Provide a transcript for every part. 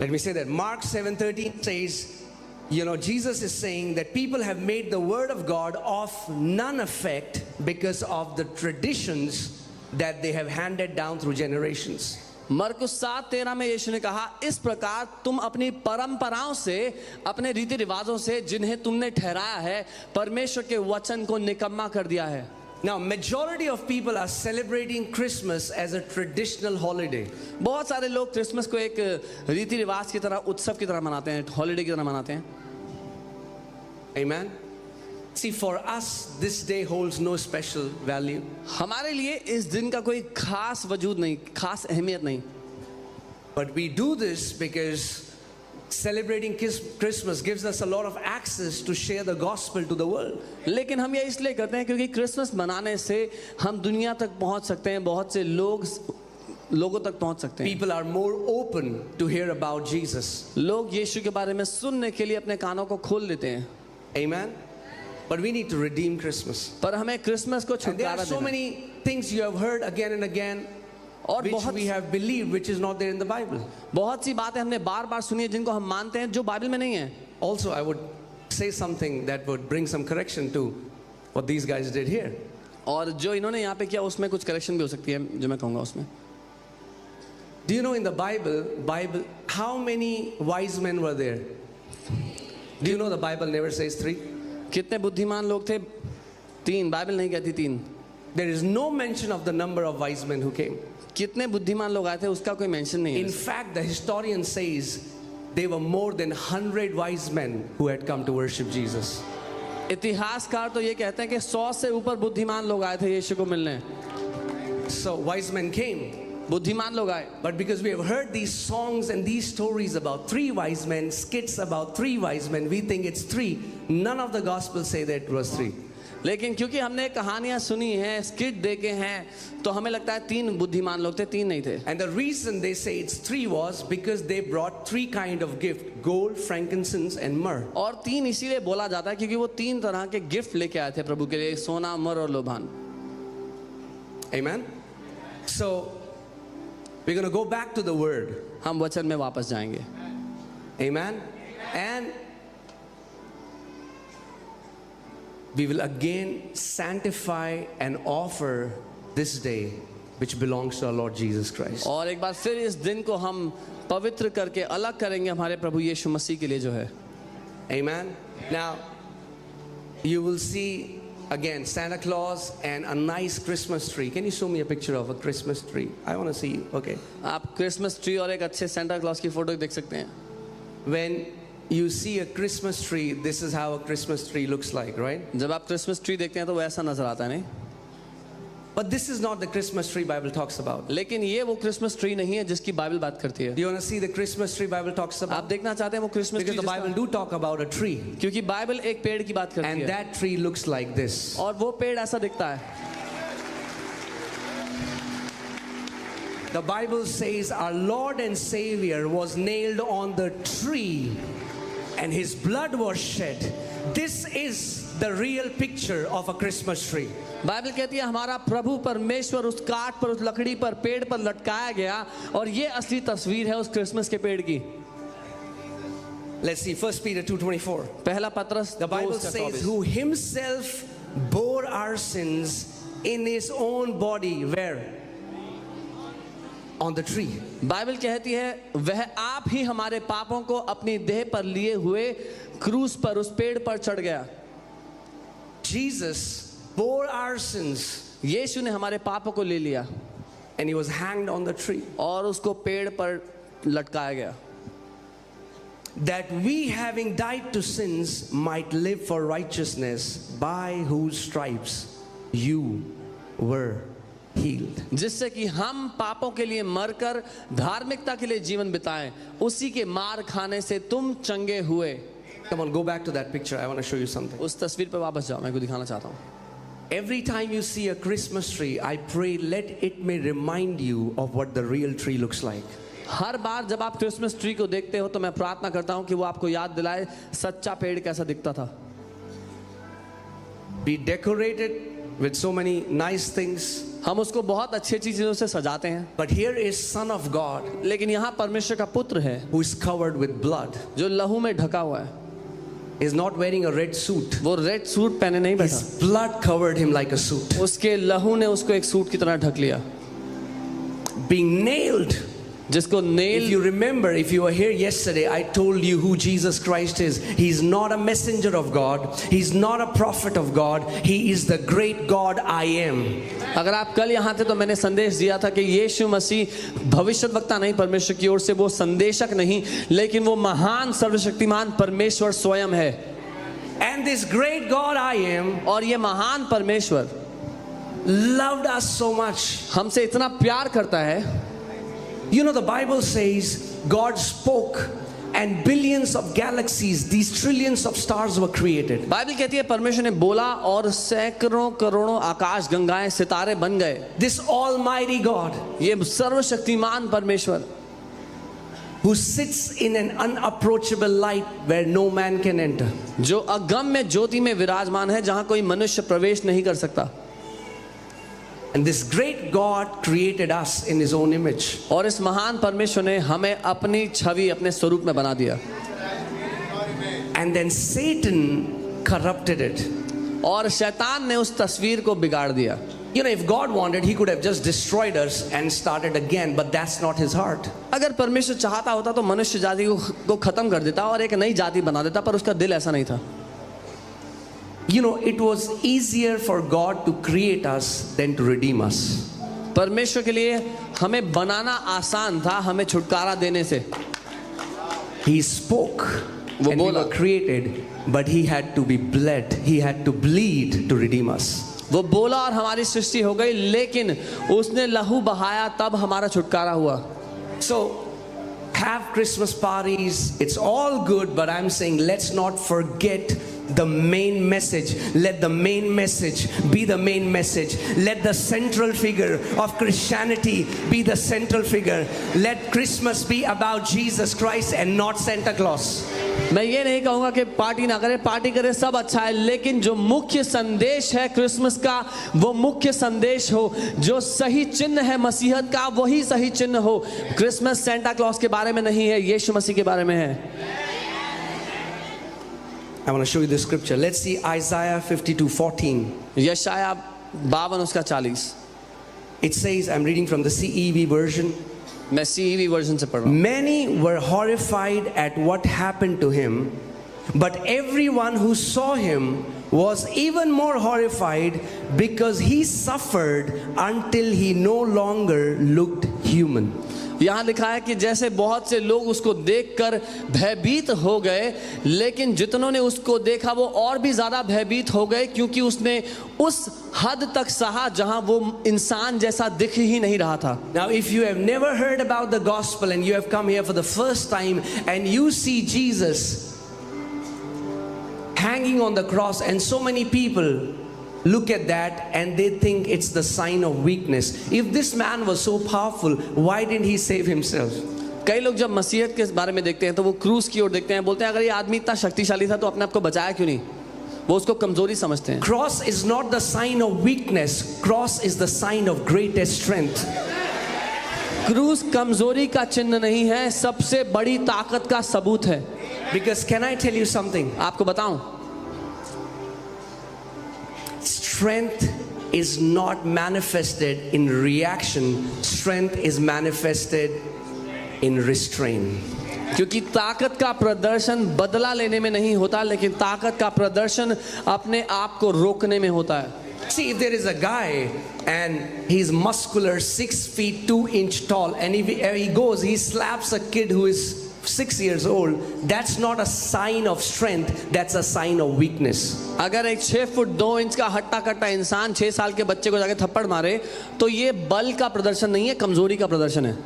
Let me say that. Mark 7:13 says, you know, Jesus is saying that people have made the word of God of none effect because of the traditions that they have handed down through generations. मरकुस 7:13 में यीशु ने कहा, इस प्रकार तुम अपनी परंपराओं से, अपने रीति रिवाजों से जिन्हें तुमने ठहराया है, परमेश्वर के वचन को निकम्मा कर दिया है. Now, majority of people are celebrating Christmas as a traditional holiday. बहुत सारे लोग क्रिसमस को एक रीति रिवाज की तरह, उत्सव की तरह मनाते हैं, हॉलिडे की तरह मनाते हैं. Amen. See, for us, this day holds no special value. हमारे लिए इस दिन का कोई खास वजूद नहीं, खास अहमियत नहीं. But we do this because celebrating Christmas gives us a lot of access to share the gospel to the world. लेकिन हम ये इसलिए करते हैं क्योंकि क्रिसमस मनाने से हम दुनिया तक पहुंच सकते हैं, बहुत से लोगों तक पहुंच सकते हैं. People are more open to hear about Jesus. लोग यीशु के बारे में सुनने के लिए अपने कानों को खोल देते हैं. Amen. But we need to redeem Christmas. पर हमें क्रिसमस को And there छुटकारा are so देना. many things you have heard again and again, और which बहुत we have believed, which is not there in the Bible. बहुत सी बातें हमने बार बार सुनी है जिनको हम मानते हैं जो बाइबल में नहीं है. Also, I would say something that would bring some correction to what these guys did here. और जो इन्होंने यहाँ पे किया उसमें कुछ करेक्शन भी हो सकती है जो मैं कहूँगा उसमें. Do you know in the Bible, how many wise men were there? Do you know the Bible never says 3? कितने बुद्धिमान लोग थे? 3. बाइबल नहीं कहती 3. There is no mention of the number of wise men who came. कितने बुद्धिमान लोग आए थे उसका कोई मेंशन नहीं In है. fact, the historian says there were more than 100 wise men who had come to worship Jesus. इतिहासकार तो ये कहते हैं कि 100 से ऊपर बुद्धिमान लोग आए थे यीशु को मिलने. So wise men came. बुद्धिमान लोग आए. But because we have heard these songs and these stories about 3 wise men, skits about 3 wise men, we think it's 3. None of the gospels say that it was 3. लेकिन क्योंकि हमने कहानियां सुनी हैं, skit देखे हैं, तो हमें लगता है 3 बुद्धिमान लोग थे, 3 नहीं थे. And the reason they say it's 3 was because they brought 3 kind of gift: gold, frankincense and myrrh. और 3 इसीलिए बोला जाता है क्योंकि वो 3 तरह के गिफ्ट लेके आए थे प्रभु के लिए, सोना, मर और लोबान. Amen. So we're going to go back to the word. हम वचन में वापस जाएंगे. Amen. And we will again sanctify and offer this day which belongs to our Lord Jesus Christ. और एक बार फिर इस दिन को हम पवित्र करके अलग करेंगे हमारे प्रभु यीशु मसीह के लिए जो है. Amen. Now you will see again Santa Claus and a nice Christmas tree. Can you show me a picture of a Christmas tree? I want to see you. Okay. आप क्रिसमस ट्री और एक अच्छे Santa Claus की photo देख सकते हैं. When you see a Christmas tree, this is how a Christmas tree looks like, right? जब आप क्रिसमस ट्री देखते हैं तो वो ऐसा नजर आता है, नहीं? But this is not the Christmas tree Bible talks about. लेकिन ये वो क्रिसमस ट्री नहीं है जिसकी बाइबल बात करती है. Do you want to see the Christmas tree Bible talks आप about? देखना चाहते हैं वो Christmas Because tree the Bible do talk about a tree, क्योंकि बाइबल एक पेड़ की बात करती and है that tree looks like this. और वो पेड़ ऐसा दिखता है. The Bible says our Lord and Savior was nailed on the tree and his blood was shed. This is the real picture of a Christmas tree. Bible कहती है हमारा प्रभु परमेश्वर उस काठ पर, उस लकड़ी पर, पेड़ पर लटकाया गया और ये असली तस्वीर है उस क्रिसमस के पेड़ की. Let's see 1 Peter 2:24. पहला पत्रस The Bible says who himself bore our sins in his own body. Where? On the tree. Bible कहती है वह आप ही हमारे पापों को अपनी देह पर लिए हुए क्रूस पर, उस पेड़ पर चढ़ गया. Jesus bore our sins यीशु ने हमारे पापों को ले लिया and he was hanged on the tree, और उसको पेड़ पर लटकाया गया, that we having died to sins might live for righteousness, by whose stripes you were healed. जिससे कि हम पापों के लिए मरकर धार्मिकता के लिए जीवन बिताएं, उसी के मार खाने से तुम चंगे हुए. Come on, go back to that picture. I want to show you something. उस तस्वीर पर वापस जाओ, मैं को दिखाना चाहता हूँ. Every time you see a Christmas tree, I pray let it may remind you of what the real tree looks like. हर बार जब आप क्रिसमस ट्री को देखते हो तो मैं प्रार्थना करता हूँ कि वो आपको याद दिलाए सच्चा पेड़ कैसा दिखता था. We decorated with so many nice things. हम उसको बहुत अच्छी अच्छी चीजों से सजाते हैं, But here is Son of God लेकिन यहाँ परमेश्वर का पुत्र है who is covered with blood. जो लहू में ढका हुआ है। He is not wearing a red suit. वो रेड सूट पहने नहीं बैठा, His blood covered him like a suit. उसके लहू ने उसको एक सूट की तरह ढक लिया। Being nailed. जिसको If nail, you remember, if you were here yesterday, I told you who Jesus Christ is. He's not a messenger of God. He's not a prophet of God. He is the great God I am. अगर आप कल यहाँ थे तो मैंने संदेश दिया था कि यीशु मसीह भविष्यद्वक्ता नहीं, परमेश्वर की ओर से वो संदेशक नहीं, लेकिन वो महान सर्वशक्तिमान परमेश्वर स्वयं है। And this great God I am और ये महान परमेश्वर loved us so much. हमसे इतना प्यार करता है। You know, the Bible says God spoke and billions of galaxies, these trillions of stars were created. Bible कहती है परमेश्वर ने बोला और सैकड़ों करोड़ों आकाश गंगाएं सितारे बन गए। This almighty God ये सर्वशक्तिमान परमेश्वर who sits in an unapproachable light where no man can enter. जो अगम्य ज्योति में विराजमान है जहां कोई मनुष्य प्रवेश नहीं कर सकता। And this great God created us in His own image. और इस महान परमेश्वर ने हमें अपनी छवि अपने स्वरूप में बना दिया। And then Satan corrupted it. और शैतान ने उस तस्वीर को बिगाड़ दिया। You know, if God wanted, He could have just destroyed us and started again, but that's not His heart. अगर परमेश्वर चाहता होता तो मनुष्य जाति को खत्म कर देता और एक नई जाति बना देता, पर उसका दिल ऐसा नहीं था। You know, it was easier for God to create us than to redeem us. परमेश्वर के लिए हमें बनाना आसान था हमें छुटकारा देने से। He spoke वो and we बोला। were created, but He had to be bled. He had to bleed to redeem us. वो बोला और हमारी सृष्टि हो गई, लेकिन उसने लहू बहाया तब हमारा छुटकारा हुआ। So, have Christmas parties, it's all good, but I'm saying let's not forget the main message. Let the main message be the main message. Let the central figure of Christianity be the central figure. Let Christmas be about Jesus Christ and not Santa Claus. मैं ये नहीं कहूँगा कि party ना करें, party करें, सब अच्छा है, लेकिन जो मुख्य संदेश है क्रिसमस का वो मुख्य संदेश हो, जो सही चिन्ह है मसीहत का वही सही चिन्ह हो। क्रिसमस सेंटा क्लॉज के बारे में नहीं है, यीशु मसीह के बारे में है। I want to show you the scripture. Let's see Isaiah 52:14. यशाया 52 उसका 40। It says, I'm reading from the CEV version. मैं CEV वर्जन से पढ़ रहा हूँ। Many were horrified at what happened to him, but everyone who saw him was even more horrified because he suffered until he no longer looked human. यहाँ लिखा है कि जैसे बहुत से लोग उसको देखकर भयभीत हो गए, लेकिन जितनों ने उसको देखा वो और भी ज्यादा भयभीत हो गए, क्योंकि उसने उस हद तक सहा जहां वो इंसान जैसा दिख ही नहीं रहा था। Now, if you have never heard about the gospel and you have come here for the first time and you see Jesus hanging on the cross, and so many people look at that and they think it's the sign of weakness. If this man was so powerful, why didn't he save himself? कई लोग जब मसीहत के बारे में देखते हैं तो वो क्रूस की ओर देखते हैं, बोलते हैं अगर ये आदमी इतना शक्तिशाली था तो अपने आप को बचाया क्यों नहीं? वो उसको कमजोरी समझते हैं। Cross is not the sign of weakness. Cross is the sign of greatest strength. क्रूस कमजोरी का चिन्ह नहीं है, सबसे बड़ी ताकत का सबूत है। Because can I tell you something? आपको बताऊं, Strength is not manifested in reaction. Strength is manifested in restraint. क्योंकि ताकत का प्रदर्शन बदला लेने में नहीं होता, लेकिन ताकत का प्रदर्शन अपने आप को रोकने में होता है। See, if there is a guy and he's muscular, 6 feet 2 inch tall, and if he goes, he slaps a kid who is 6 years old, that's not a sign of strength, that's a sign of weakness. अगर एक 6 foot 2 inch का हट्टा कट्टा इंसान 6 साल के बच्चे को जाके थप्पड़ मारे तो ये बल का प्रदर्शन नहीं है, कमजोरी का प्रदर्शन है।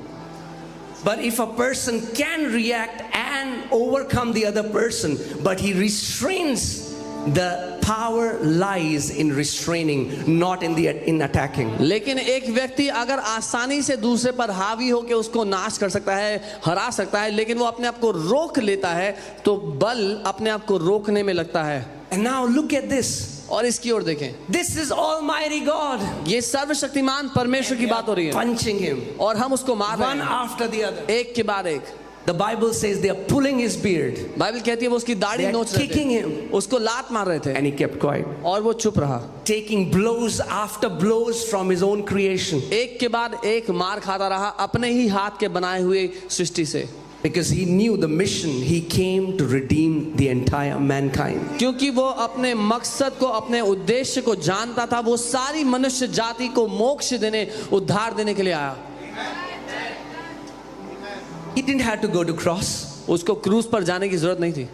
But if a person can react and overcome the other person, but he restrains, the power lies in restraining, not in attacking. लेकिन एक व्यक्ति अगर आसानी से दूसरे पर हावी होकर उसको नाश कर सकता है, हरा सकता है, लेकिन वो अपने आप को रोक लेता है तो बल अपने आप को रोकने में लगता है। And now look at this. और इसकी ओर देखें, This is Almighty God. ये सर्वशक्तिमान परमेश्वर की बात हो रही है Punching him और हम उसको मार रहे one हैं after the other. एक के बाद एक। The Bible says they are pulling his beard. Bible कहती है वो उसकी दाढ़ी They are नोच रहे kicking थे, him. उसको लात मार रहे थे And he kept quiet. और वो चुप रहा। Taking blows after blows from his own creation. एक के बाद एक मार खाता रहा अपने ही हाथ के बनाए हुए सृष्टि से, Because he knew the mission. He came to redeem the entire mankind. क्योंकि वो अपने मकसद को, अपने उद्देश्य को जानता था। वो सारी मनुष्य जाति को मोक्ष देने, उद्धार देने के लिए आया। He didn't have to go to cross. उसको क्रूस पर जाने की जरूरत नहीं थी।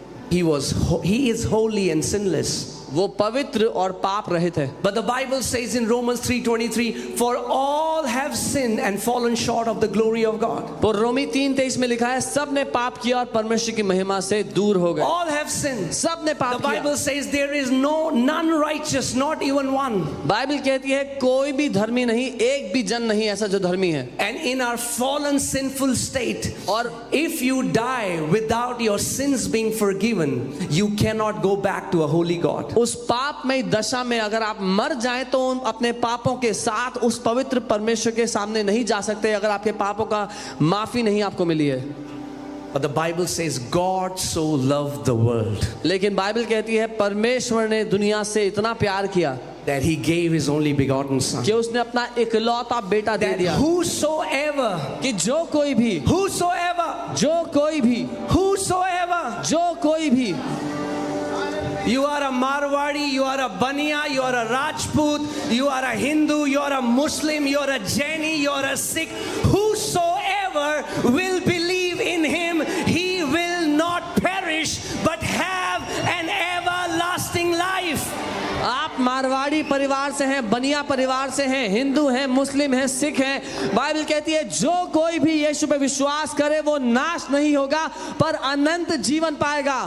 He is holy and sinless. वो पवित्र और पाप रहित है। But the Bible says in Romans 3:23, for all have sinned and fallen short of the glory of God. तो रोमी 3:23 में लिखा है सब ने पाप किया और परमेश्वर की महिमा से दूर हो गए। All have sinned. सब ने The पाप किया। Bible says there is none righteous, not even one. Bible कहती है कोई भी धर्मी नहीं, एक भी जन नहीं ऐसा जो धर्मी है। And in our fallen sinful state, और if you die without your sins being forgiven, you cannot go back to a holy God. उस पापमय दशा में अगर आप मर जाएं तो अपने पापों के साथ उस पवित्र परमेश्वर के सामने नहीं जा सकते अगर आपके पापों का माफी नहीं आपको मिली है। But the Bible says God so loved the world लेकिन बाइबल कहती है परमेश्वर ने दुनिया से इतना प्यार किया that he gave his only begotten son. कि उसने अपना इकलौता बेटा दे That दिया whosoever, कि जो कोई भी, जो कोई भी, you are a Marwadi, you are a Bania, you are a Rajput, you are a Hindu, you are a Muslim, you are a Jaini, you are a Sikh, whosoever will believe in him, he will not perish but have an everlasting life. आप मारवाड़ी परिवार से हैं, बनिया परिवार से हैं, हिंदू हैं, मुस्लिम हैं, सिख हैं, बाइबल कहती है जो कोई भी यीशु पे विश्वास करे वो नाश नहीं होगा पर अनंत जीवन पाएगा।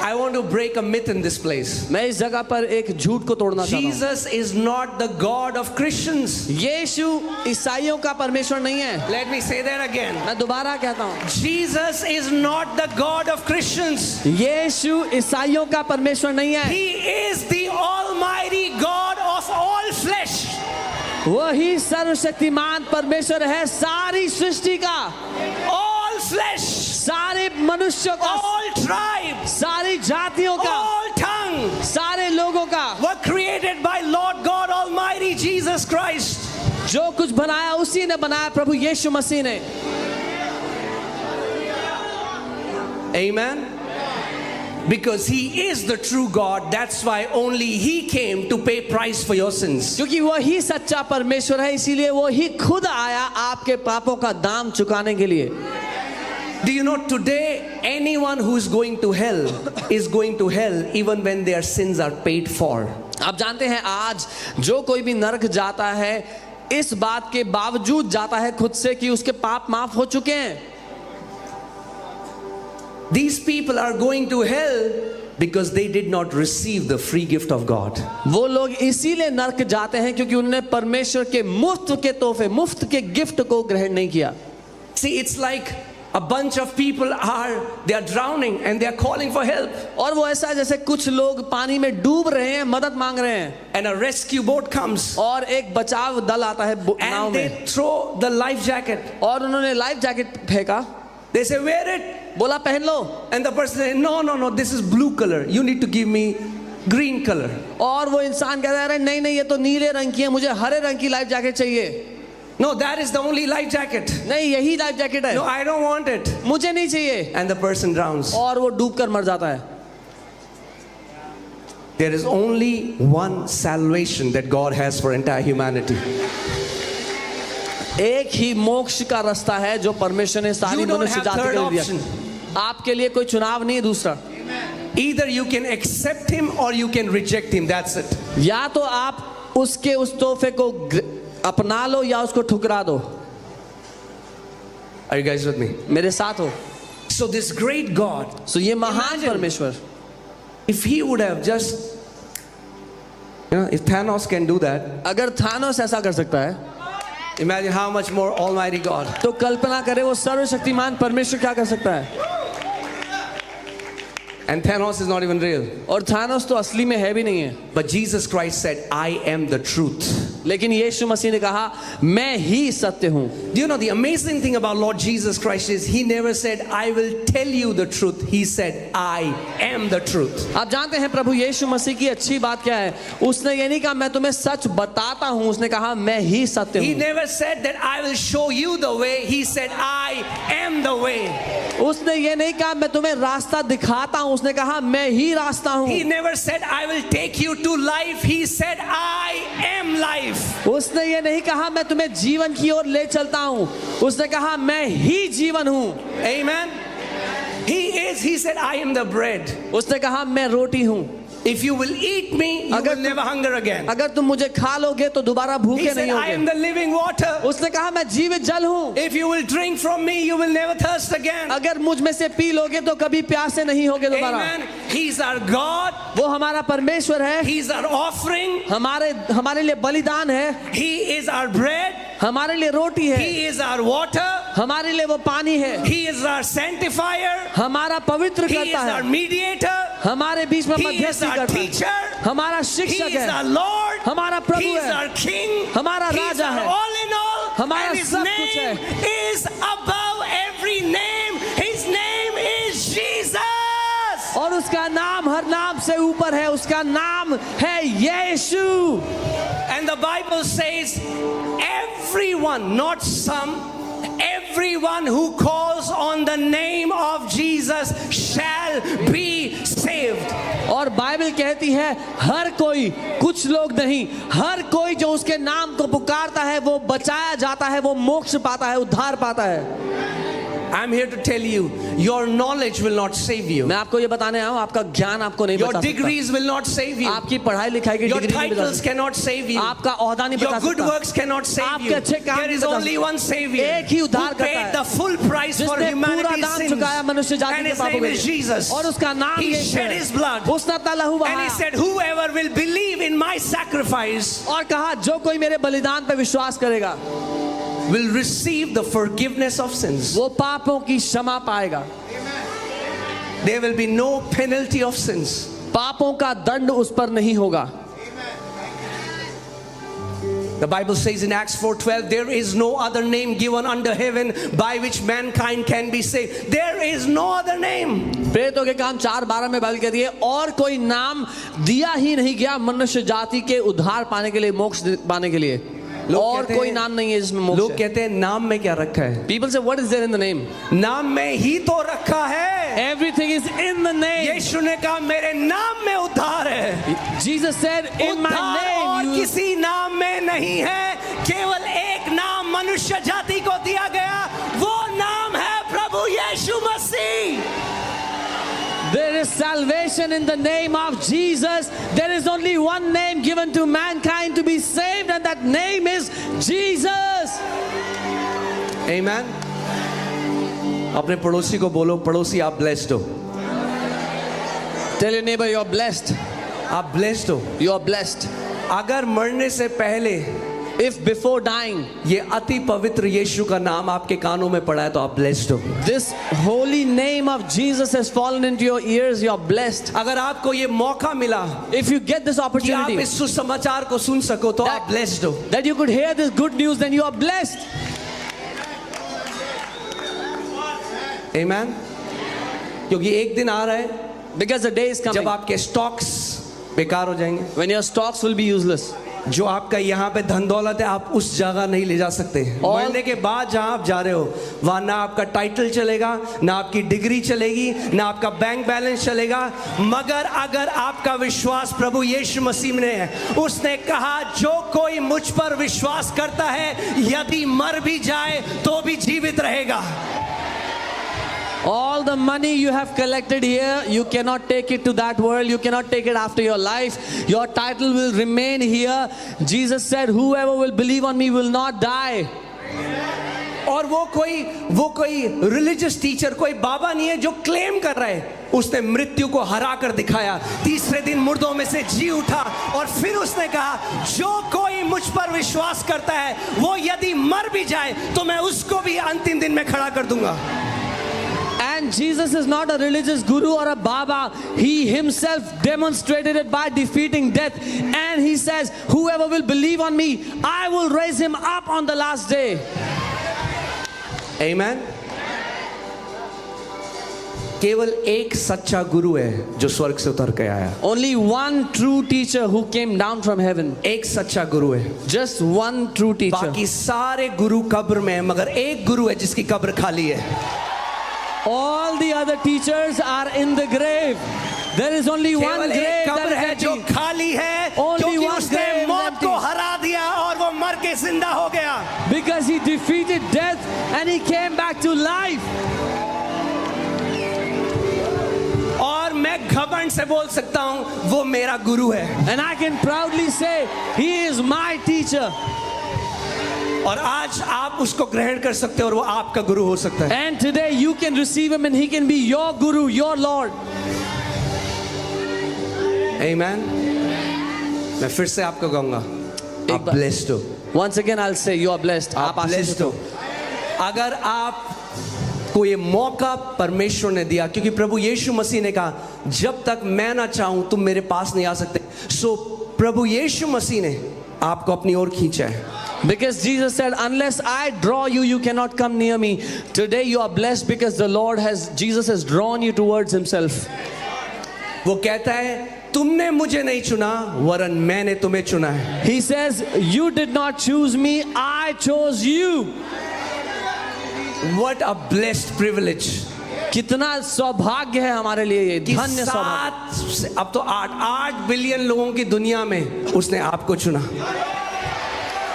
I want to break a myth in this place. मैं इस जगह पर एक झूठ को तोड़ना चाहता हूँ। Jesus is not the God of Christians. यीशु ईसाइयों का परमेश्वर नहीं है। Let me say that again. मैं दोबारा कहता हूँ, Jesus is not the God of Christians. यीशु ईसाइयों का परमेश्वर नहीं है। He is the Almighty God of all flesh. वही सर्वशक्तिमान परमेश्वर है सारी सृष्टि का, All flesh. सारे मनुष्यों का, All tribes. सारी जातियों का, All tongues सारे लोगों का were created by Lord God Almighty Jesus Christ. जो कुछ बनाया उसी ने बनाया, प्रभु यीशु मसीह ने। Amen. Because he is the true God, that's why only he came to pay price for your sins. क्योंकि वही सच्चा परमेश्वर है इसीलिए वो ही खुद आया आपके पापों का दाम चुकाने के लिए। Do you know today anyone who is going to hell is going to hell even when their sins are paid for. आप जानते हैं आज जो कोई भी नरक जाता है इस बात के बावजूद जाता है खुद से कि उसके पाप माफ हो चुके हैं। These people are going to hell because they did not receive the free gift of God. वो लोग इसीलिए नरक जाते हैं क्योंकि उन्होंने परमेश्वर के मुफ्त के तोहफे, मुफ्त के गिफ्ट को ग्रहण नहीं किया। See, it's like a bunch of people they are drowning and they are calling for help. और वो ऐसा जैसे कुछ लोग पानी में डूब रहे हैं, मदद मांग रहे हैं, And a rescue boat comes और एक बचाव दल आता है नाव and में, they throw the life jacket. और उन्होंने लाइफ जैकेट फेंका, They say, wear it. बोला पहन लो, And the person says, no, this is blue color. You need to give me green color. और वो इंसान कहता है अरे नहीं नहीं ये तो नीले रंग की है, मुझे हरे रंग की लाइफ जैकेट चाहिए। No, that is the only life jacket. नहीं यही लाइफ जैकेट है, No, I don't want it. मुझे नहीं चाहिए, And the person drowns. और वो डूब कर मर जाता है। There is only one salvation that God has for entire humanity. एक ही मोक्ष का रास्ता है जो परमेश्वर ने सारी You don't मनुष्य have जाति third के लिए option. दिया। आपके लिए कोई चुनाव नहीं है दूसरा। Either you can accept him or you can reject him. That's it. या तो आप उसके उस तोहफे को अपना लो या उसको ठुकरा दो। Are you guys with me? मेरे साथ हो। So this great God, सो ये महान Imagine. परमेश्वर, if he would have just, if Thanos can do that, अगर थानोस ऐसा कर सकता है imagine how much more Almighty God. तो कल्पना करें वो सर्वशक्तिमान परमेश्वर क्या कर सकता है। And Thanos is not even real. और थानोस तो असली में है भी नहीं है, But Jesus Christ said, I am the truth. लेकिन यीशु मसीह ने कहा मैं ही सत्य हूँ। Do you know the amazing thing about Lord Jesus Christ is he never said, I will tell you the truth. He said, I am the truth. आप जानते हैं प्रभु यीशु मसीह की अच्छी बात क्या है? उसने ये नहीं कहा मैं तुम्हें सच बताता हूँ, उसने कहा मैं ही सत्य He हूँ। never said that I will show you the way. He said, I am the way. उसने ये नहीं कहा मैं तुम्हें रास्ता दिखाता हूँ, उसने कहा मैं ही रास्ता हूँ। He never said, I will take you to life. He said, I am life. उसने ये नहीं कहा मैं तुम्हें जीवन की ओर ले चलता हूँ, उसने कहा मैं ही जीवन हूँ। Amen. He said, I am the bread. उसने कहा मैं रोटी हूँ, If you will eat me, you will never hunger again. अगर तुम मुझे खा लोगे तो दोबारा He भूखे said, नहीं I am होगे। the living water. उसने कहा मैं जीवित जल हूँ, If you will drink from me, you will never thirst again. अगर मुझ में से पी लोगे तो कभी प्यासे नहीं होगे दोबारा। Amen. He's our God. वो हमारा परमेश्वर है, He's our offering. हमारे लिए बलिदान है, He is our bread. हमारे लिए रोटी है, He is our water. हमारे लिए वो पानी है, He is our sanctifier. हमारा पवित्र He is करता our है, mediator. हमारे बीच में He is मध्यस्थी our करता है, teacher. हमारा He शिक्षक is our है, Lord. हमारा He प्रभु is है, our king. हमारा He is राजा our है, all in all. हमारा And his सब कुछ name है। is above every name. His name is Jesus. और उसका नाम हर नाम से ऊपर है, उसका नाम है यीशु। And the Bible says, everyone, not some, everyone who calls on the name of Jesus shall be saved. और बाइबल कहती है हर कोई, कुछ लोग नहीं, हर कोई जो उसके नाम को पुकारता है वो बचाया जाता है, वो मोक्ष पाता है, उद्धार पाता है। I'm here to tell you, your knowledge will not save you. मैं आपको ये बताने आया हूँ, आपका ज्ञान आपको नहीं Your बचा सकता, degrees will not save you. आपकी पढ़ाई लिखाई की Your डिग्री नहीं बचा titles सकती, cannot save you. आपका ओहदा नहीं Your बचा good सकता, works cannot save आपके you. अच्छे काम There नहीं is बचा only सकते। one Savior एक ही who उद्धार करता paid है, the full price for जिसने पूरा humanity's दाम sins. चुकाया मनुष्य जाति And के his पापों name के is लिए, Jesus. और उसका नाम He यीशु shed है, his blood. उसने अपना लहू And he बहाया said, whoever will believe in my sacrifice और कहा जो कोई मेरे बलिदान पे विश्वास करेगा will receive the forgiveness of sins. वो पापों की क्षमा पाएगा, There will be no penalty of sins. पापों का दंड उस पर नहीं होगा। The Bible says in Acts 4:12, there is no other name given under heaven by which mankind can be saved. There is no other name. प्रेरितों के काम 4:12 में बाइबल कहती है और कोई नाम दिया ही नहीं गया मनुष्य जाति के उद्धार पाने के लिए, मोक्ष पाने के लिए, और कोई नाम नहीं है जिसमें मोक्ष लोग है। कहते हैं नाम में क्या रखा है? People say what is there in the name? नाम में ही तो रखा है। Everything is in the name. यीशु ने कहा मेरे नाम में उद्धार है। Jesus said in my उद्धार name और you किसी नाम में नहीं है, केवल एक नाम मनुष्य जाति को दिया गया, वो नाम है प्रभु यीशु मसीह। There is salvation in the name of Jesus. There is only one name given to mankind to be saved, and that name is Jesus. Amen. अपने पड़ोसी को बोलो, पड़ोसी आप blessed हो। Tell your neighbor you're blessed. आप blessed हो। You're blessed. अगर मरने से पहले If before dying ये अति पवित्र यीशु का नाम आपके कानों में पड़ा है तो आप blessed हो। this holy name of Jesus has fallen into your ears, you're blessed. अगर आपको ये मौका मिला If you get this कि आप opportunity इस सुसमाचार को सुन सको तो आप blessed हो। that you could hear this good news, then you are blessed. Amen. क्योंकि एक दिन आ रहा है Because the day is coming जब आपके स्टॉक्स बेकार हो जाएंगे, when your stocks will be useless. जो आपका यहाँ पे धन दौलत है आप उस जगह नहीं ले जा सकते। मरने के बाद जहाँ आप जा रहे हो वहाँ ना आपका टाइटल चलेगा, ना आपकी डिग्री चलेगी, ना आपका बैंक बैलेंस चलेगा, मगर अगर आपका विश्वास प्रभु यीशु मसीह में है, उसने कहा जो कोई मुझ पर विश्वास करता है यदि मर भी जाए तो भी जीवित रहेगा। All the money you have collected here, you cannot take it to that world. You cannot take it after your life. Your title will remain here. Jesus said, whoever will believe on me will not die. और वो कोई religious teacher, कोई बाबा नहीं है जो claim कर रहा है उसने मृत्यु को हरा कर दिखाया, तीसरे दिन मुर्दों में से जी उठा, और फिर उसने कहा जो कोई मुझ पर विश्वास करता है वो यदि मर भी जाए तो मैं उसको भी अंतिम दिन में खड़ा कर दूंगा। And And Jesus is not a religious guru or a Baba. He himself demonstrated it by defeating death. And he says, whoever will believe on me, I will raise him up on the last day. Amen. केवल एक सच्चा गुरु है जो स्वर्ग से उतर के आया. Only one true teacher who came down from heaven. एक सच्चा गुरु है. Just one true teacher. बाकी सारे गुरु कब्र में हैं, मगर एक गुरु है जिसकी कब्र खाली है. All the other teachers are in the grave. There is only one केवल grave एक that कब्र है is जो empty. खाली है, Only क्योंकि one उसने grave मौत empty. को हरा दिया और वो मर के जिंदा हो गया. Because he defeated death and he came back to life. और मैं घमंड से बोल सकता हूं वो मेरा गुरु है. And I can proudly say, he is my teacher. और आज आप उसको ग्रहण कर सकते हो और वो आपका गुरु हो सकता है. And today you can receive him and he can be your guru, your Lord. Amen. मैं फिर से आपको कहूंगा, आप बार- blessed हो. Once again I'll say, you are blessed. आप आप आशीषित blessed हो. अगर आप को ये मौका परमेश्वर ने दिया, क्योंकि प्रभु यीशु मसीह ने कहा जब तक मैं ना चाहूं तुम मेरे पास नहीं आ सकते. सो प्रभु यीशु मसीह ने आपको अपनी ओर खींचा है. Because Jesus said, unless I draw you, you cannot come near me. Today you are blessed because the Lord Jesus has drawn you towards himself. वो कहता है तुमने मुझे नहीं चुना वरन मैंने तुम्हें चुना है. He says, you did not choose me, I chose you. What a blessed privilege. कितना सौभाग्य है हमारे लिए ये, कि धन्य सौभाग्य. 7 अब तो 8 बिलियन लोगों की दुनिया में उसने आपको चुना.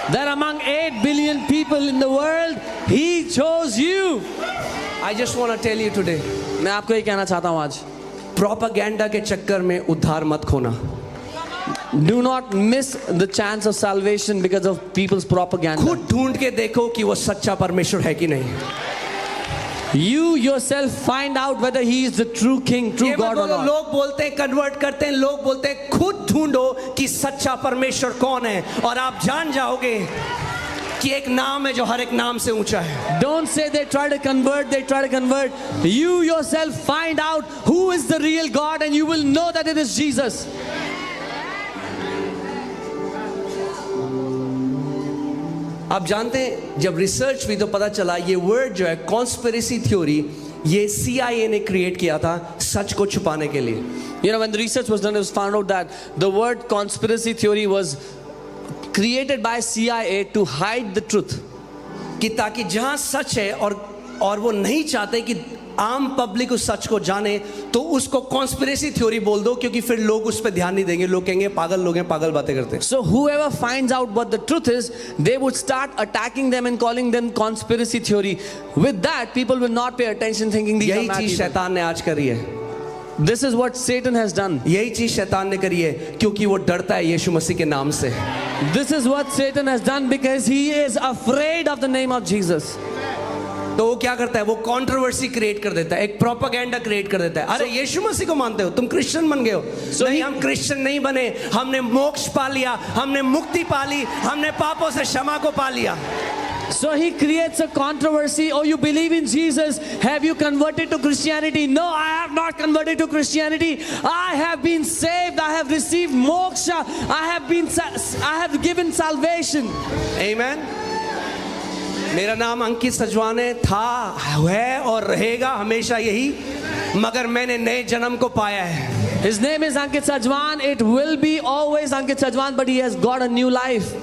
That among 8 billion people in the world, he chose you. I just want to tell you today, मैं आपको ये कहना चाहता हूँ आज, प्रोपेगेंडा के चक्कर में उद्धार मत खोना. do not miss the chance of salvation because of people's propaganda. खुद ढूंढ के देखो कि वो सच्चा परमेश्वर है कि नहीं. You yourself find out whether he is the true king, true ये God or बोलो, not. लोग बोलते हैं कन्वर्ट करते हैं, लोग बोलते हैं, खुद ढूंढो कि सच्चा परमेश्वर कौन है और आप जान जाओगे कि एक नाम है जो हर एक नाम से ऊंचा है. Don't say they try to convert, they try to convert. You yourself find out who is the real God and you will know that it is Jesus. आप जानते हैं जब रिसर्च हुई तो पता चला ये वर्ड जो है कॉन्स्पिरेसी थ्योरी, ये CIA ने क्रिएट किया था सच को छुपाने के लिए. You know, when the research was done, it was found out that the word conspiracy theory was created by CIA to hide the truth. कि ताकि जहां सच है और वो नहीं चाहते कि आम पब्लिक उस सच को जाने, तो उसको कॉन्स्पिरेसी थ्योरी बोल दो, क्योंकि फिर लोग उस पर ध्यान नहीं देंगे. लोग कहेंगे पागल लोग हैं, पागल बातें करते हैं. So whoever finds out what the truth is, they would start attacking them and calling them conspiracy theory. With that, people will not pay attention, thinking these are यही mad चीज people. शैतान ने आज करी है. This is what Satan has done. यही चीज शैतान ने करी है क्योंकि वो डरता है यीशु मसीह के नाम से. This is what Satan has done because he is afraid of the name of Jesus. तो वो क्या करता है, वो कंट्रोवर्सी क्रिएट कर देता है, एक प्रोपेगेंडा क्रिएट कर देता है. अरे यीशु मसीह को मानते हो, तुम क्रिश्चियन बन गए हो. नहीं, हम क्रिश्चियन नहीं बने, हमने मोक्ष पा लिया, हमने मुक्ति पा ली, हमने पापों से क्षमा को पा लिया. So he creates a controversy. Oh, you believe in Jesus? Have you converted to Christianity? No, I have not converted to Christianity. I have been saved. I have received moksha. I have given salvation. Amen. मेरा नाम अंकित सजवान है, था, है और रहेगा हमेशा यही, मगर मैंने नए जन्म को पाया है. His name is Ankit Sajwan. It will be always Ankit Sajwan, but he has got a new life.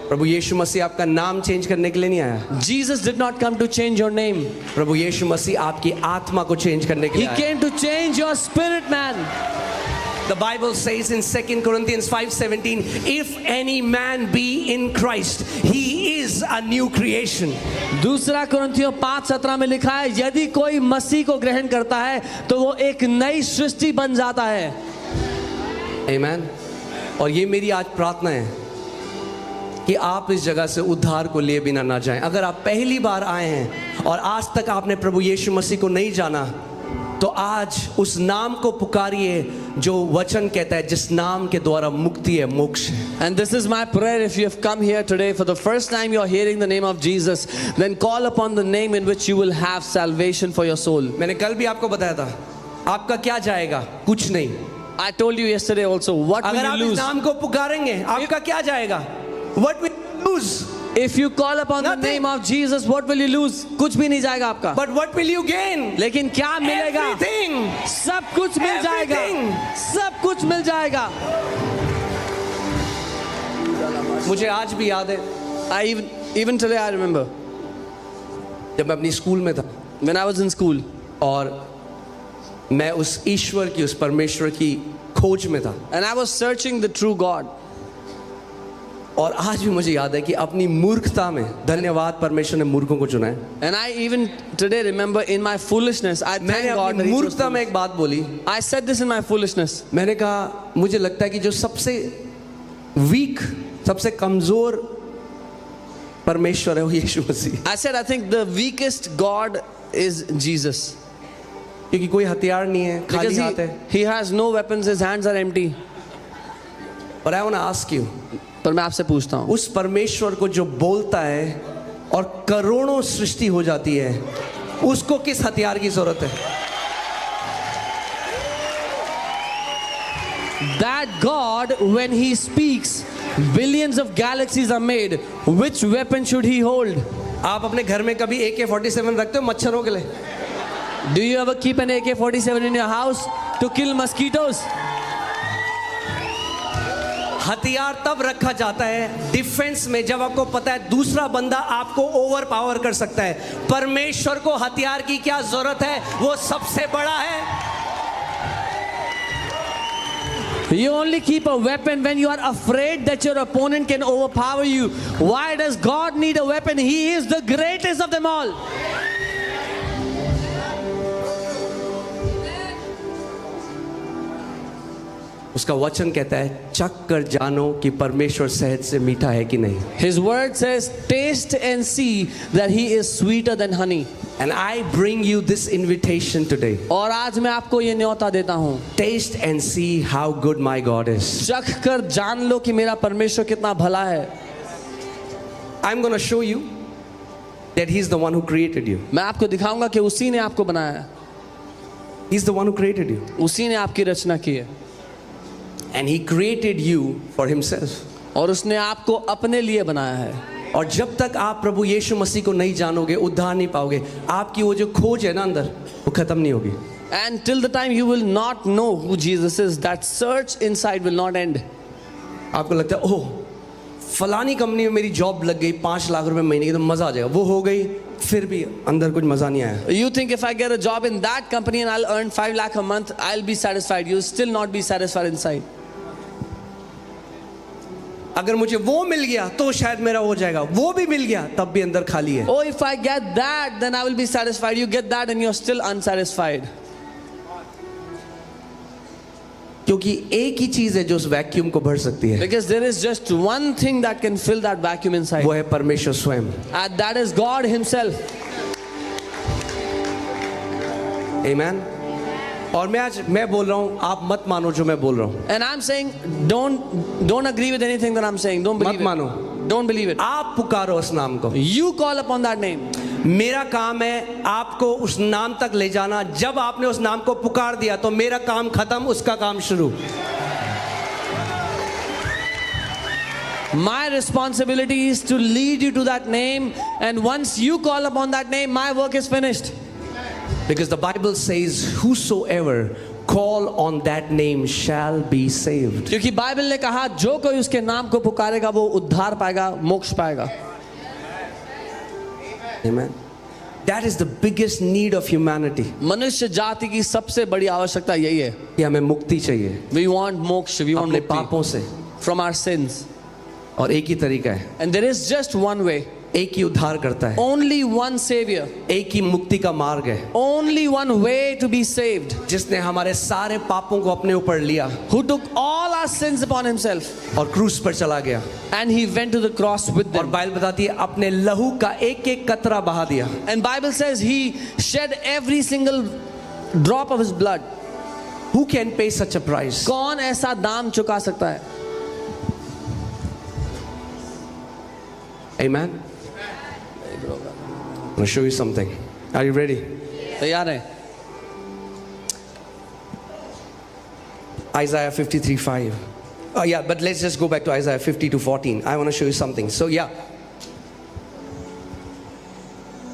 प्रभु यीशु मसीह आपका नाम चेंज करने के लिए नहीं आया. Jesus did not come to change your name. प्रभु यीशु मसीह आपकी आत्मा को चेंज करने के He लिए आया. came to change your spirit, man. The Bible says in 2 Corinthians 5:17, if any man be in Christ, he is a new creation. दूसरा कुरिन्थियों 5:17 में लिखा है, यदि कोई मसीह को ग्रहण करता है तो वो एक नई सृष्टि बन जाता है. Amen. और ये मेरी आज प्रार्थना है कि आप इस जगह से उद्धार को लिए बिना ना जाएं. अगर आप पहली बार आए हैं और आज तक आपने प्रभु यीशु मसीह को नहीं जाना, तो आज उस नाम को पुकारिए जो वचन कहता है, जिस नाम के द्वारा मुक्ति है, मोक्ष है। And this is my prayer. If you have come here today for the first time, you are hearing the name of Jesus, then call upon the name in which you will have salvation for your soul. मैंने कल भी आपको बताया था, आपका क्या जाएगा? कुछ नहीं। I told you yesterday also, what will अगर you आप इस lose? नाम को पुकारेंगे, आपका क्या जाएगा? What will you lose? If you call upon the Nothing. name of Jesus, what will you lose? कुछ भी नहीं जाएगा आपका। But what will you gain? लेकिन क्या मिलेगा? Everything. सब कुछ मिल जाएगा। Everything. सब कुछ मिल जाएगा। मुझे आज भी याद है, Even today I remember जब मैं अपनी स्कूल में था when I was in school, और मैं उस ईश्वर की, उस परमेश्वर की खोज में था। and I was searching the true God. और आज भी मुझे याद है कि अपनी मूर्खता में, धन्यवाद परमेश्वर ने मूर्खों को चुना है। And I even today remember in my foolishness, I thank मैंने God that अपनी He chose मूर्खता में me. एक बात बोली, I said this in my foolishness. मैंने कहा मुझे लगता है कि जो सबसे वीक, सबसे कमजोर परमेश्वर है वो यीशु मसीह। I said I think the weakest God is Jesus. क्योंकि कोई हथियार नहीं है, खाली Because हाथ है। he has no weapons, his hands are empty. और I want to ask you, पर मैं आपसे पूछता हूँ, उस परमेश्वर को जो बोलता है और करोड़ों सृष्टि हो जाती है, उसको किस हथियार की जरूरत है? that God, when He speaks, billions of galaxies are made. Which weapon should He hold? आप अपने घर में कभी AK-47 रखते हो मच्छरों के लिए? Do you ever keep an AK-47 in your house to kill mosquitoes? हथियार तब रखा जाता है डिफेंस में जब आपको पता है दूसरा बंदा आपको ओवर पावर कर सकता है। परमेश्वर को हथियार की क्या जरूरत है? वो सबसे बड़ा है। You only keep a weapon when you are afraid that your opponent can overpower you. Why does God need a weapon? He is the greatest of them all. उसका वचन कहता है चख कर जानो कि परमेश्वर शहद से मीठा है कि नहीं। His word says, taste and see that He is sweeter than honey. And I bring you this invitation today. और आज मैं आपको ये न्योता देता हूँ, Taste and see how good my God is. चख कर जान लो कि मेरा परमेश्वर कितना भला है। I'm going to show you that He's the one who created you. मैं आपको दिखाऊंगा कि उसी ने आपको बनाया है, He's the one who created you. उसी ने आपकी रचना की है, And He created you for Himself. और उसने आपको अपने लिए बनाया है। और जब तक आप प्रभु यीशु मसीह को नहीं जानोगे, उद्धार नहीं पाओगे। आपकी वो जो खोज है ना अंदर, वो खत्म नहीं होगी। And till the time you will not know who Jesus is, that search inside will not end. आपको लगता है ओह फलानी कंपनी में मेरी जॉब लग गई 5 लाख रुपए महीने की, तो मजा आ जाएगा। वो हो गई, फिर भी अंदर कुछ मजा नहीं आया। You think if I get a job in that company and I'll earn 5 lakh a month, I'll be satisfied. You'll still not be satisfied inside. अगर मुझे वो मिल गया तो शायद मेरा हो जाएगा, वो भी मिल गया तब भी अंदर खाली है। Oh, if I get that, then I will be satisfied. You get that and you're still unsatisfied. क्योंकि एक ही चीज है जो उस वैक्यूम को भर सकती है, Because there is just one thing that can fill that vacuum inside. वो है परमेश्वर स्वयं। And that is God Himself. आमीन। और मैं बोल रहा हूँ, आप मत मानो जो मैं बोल रहा हूँ। And I'm saying, don't agree with anything that I'm saying. Don't believe मत मानो, it. Don't believe it. आप पुकारो उस नाम को। You call upon that name. मेरा काम है आपको उस नाम तक ले जाना। जब आपने उस नाम को पुकार दिया तो मेरा काम खत्म, उसका काम शुरू। My responsibility is to lead you to that name, and once you call upon that name, my work is finished. Because the Bible says whosoever call on that name shall be saved. क्योंकि Bible ने कहा जो कोई उसके नाम को पुकारेगा वो उद्धार पाएगा, मोक्ष पाएगा। Amen. That is the biggest need of humanity. मनुष्य जाति की सबसे बड़ी आवश्यकता यही है कि हमें मुक्ति चाहिए We want मोक्ष, we want अपने मुक्ति पापों से। from our sins. और एक ही तरीका है, And there is just one way. एक ही उद्धार करता है, Only one Savior. एक ही मुक्ति का मार्ग है, Only one way to be saved. जिसने हमारे सारे पापों को अपने ऊपर लिया Who took all our sins upon Himself. और क्रूस पर चला गया। And He went to the cross with और them. बाइबल बताती है अपने लहू का एक एक कतरा बहा दिया। And Bible says He shed every single drop of his blood. Who can pay such a price? कौन ऐसा दाम चुका सकता है? Amen. I'm going to show you something. Are you ready? तैयार है? Isaiah 53:5. Oh yeah, but let's just go back to Isaiah 50-14. I want to show you something. So yeah,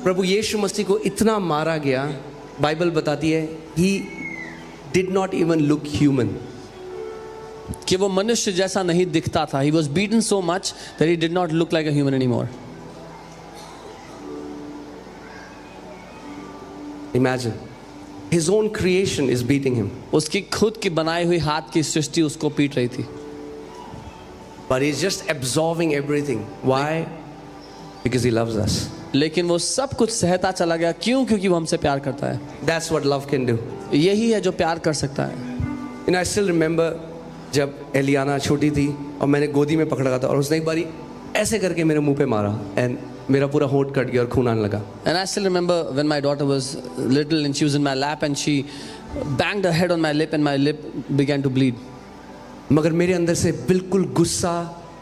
प्रभु यीशु मसीह को इतना मारा गया, बाइबल बताती है, he did not even look human. कि वो मनुष्य जैसा नहीं दिखता था. He was beaten so much that he did not look like a human anymore. Imagine, his own creation is beating him, उसकी खुद की बनाई हुई हाथ की सृष्टि उसको पीट रही थी. but he's just absorbing everything. Why? Because he loves us. लेकिन वो सब कुछ सहता चला गया. क्यों? क्योंकि वो हमसे प्यार करता है. That's what love can do. यही है जो प्यार कर सकता है. You know, I still remember जब एलियाना छोटी थी और मैंने गोदी में पकड़ा था और उसने एक बारी ऐसे करके मेरे मुंह पे मारा and मेरा पूरा होंठ कट गया और खून आने लगा. And I still remember when my daughter was little and she was in my lap and she banged her head on my lip and my lip began to bleed. मगर मेरे अंदर से बिल्कुल गुस्सा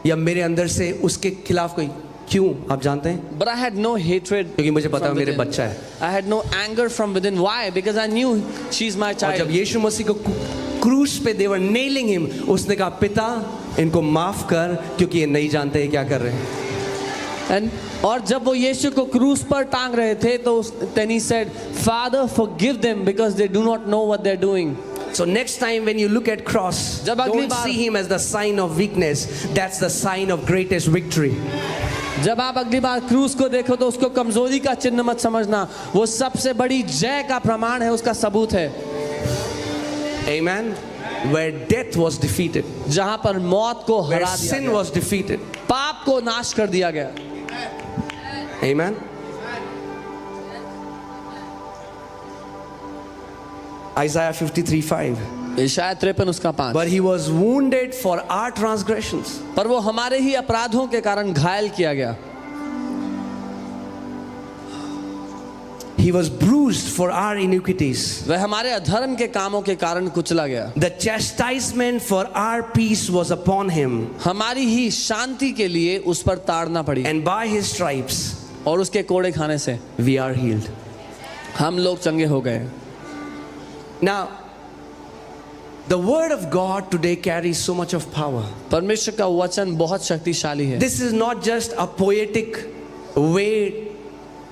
या मेरे अंदर से उसके खिलाफ कोई, क्यों आप जानते हैं? But I had no hatred. क्योंकि मुझे पता है from मेरे within. बच्चा है. I had no anger from within. Why? Because I knew she's my और child. जब यीशु मसीह को क्रूस पे they were nailing him, उसने कहा पिता इनको माफ कर क्योंकि ये नहीं जानते हैं क्या कर रहे हैं. And और जब वो यीशु को क्रूस पर टांग रहे थे तो then he said, Father, forgive them because they do not know what they're doing. So next time when you look at cross, जब अगली don't bar- see him as the sign of weakness. That's the sign of greatest victory. जब आप अगली बार क्रूस को देखो तो उसको कमजोरी का चिन्ह मत समझना. वो सबसे बड़ी जय का प्रमाण है, उसका सबूत है. Amen. Where death was defeated, जहां पर मौत को where हरा दिया sin गया, was defeated. पाप को नाश कर दिया गया. Amen. Isaiah 53:5. इशाया 53 उसका 5. But he was wounded for our transgressions. पर वो हमारे ही अपराधों के कारण घायल किया गया. He was bruised for our iniquities. वह हमारे अधर्म के कामों के कारण कुचला गया. The chastisement for our peace was upon him, हमारी ही शांति के लिए उस पर ताड़ना पड़ी and by his stripes और उसके कोड़े खाने से we are healed. हम लोग चंगे हो गए. Now, the word of God today carries so much of power. परमेश्वर का वचन बहुत शक्तिशाली है. This is not just a poetic way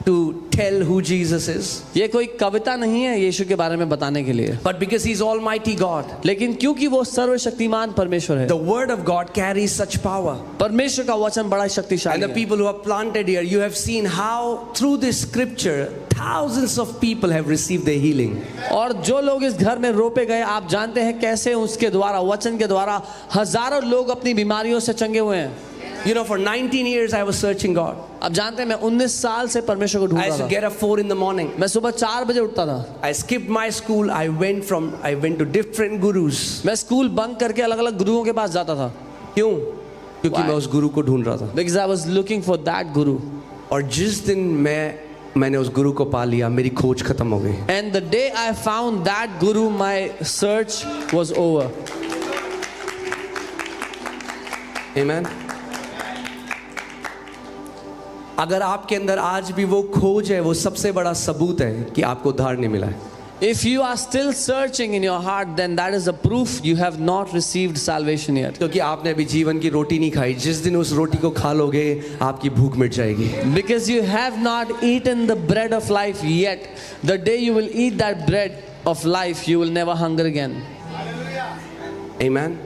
to tell who Jesus is, ये कोई कविता नहीं है यीशु के बारे में बताने के लिए, but because he's Almighty God, लेकिन क्योंकि वो सर्वशक्तिमान परमेश्वर है. the word of God carries such power. परमेश्वर का वचन बड़ा And शक्तिशाली the है. people who are planted here, you have seen how through this scripture, thousands of people have received their healing. और जो लोग इस घर में रोपे गए, आप जानते हैं कैसे उसके द्वारा, वचन के द्वारा हजारों लोग अपनी बीमारियों से चंगे हुए हैं. You know, for 19 years I was searching God. आप जानते हैं मैं 19 साल से परमेश्वर को ढूंढ I रहा used to था. get up 4 in the morning. मैं सुबह 4 बजे उठता था. I skipped my school. I went to different gurus. मैं स्कूल बंक करके अलग अलग गुरुओं के पास जाता था. क्यों? क्योंकि Why? मैं उस गुरु को ढूंढ रहा था. Because I was looking for that guru. और जिस दिन मैंने उस गुरु को पा लिया, मेरी खोज खत्म हो गई. And the day I found that guru, my search was over. Amen. अगर आपके अंदर आज भी वो खोज है, वो सबसे बड़ा सबूत है कि आपको उद्धार नहीं मिला है. If you are still searching in your heart, then that is a proof you have not received salvation yet. क्योंकि आपने अभी जीवन की रोटी नहीं खाई. जिस दिन उस रोटी को खा लोगे, आपकी भूख मिट जाएगी. Because you have not eaten the bread of life yet. The day you will eat that bread of life, you will never hunger again. Amen.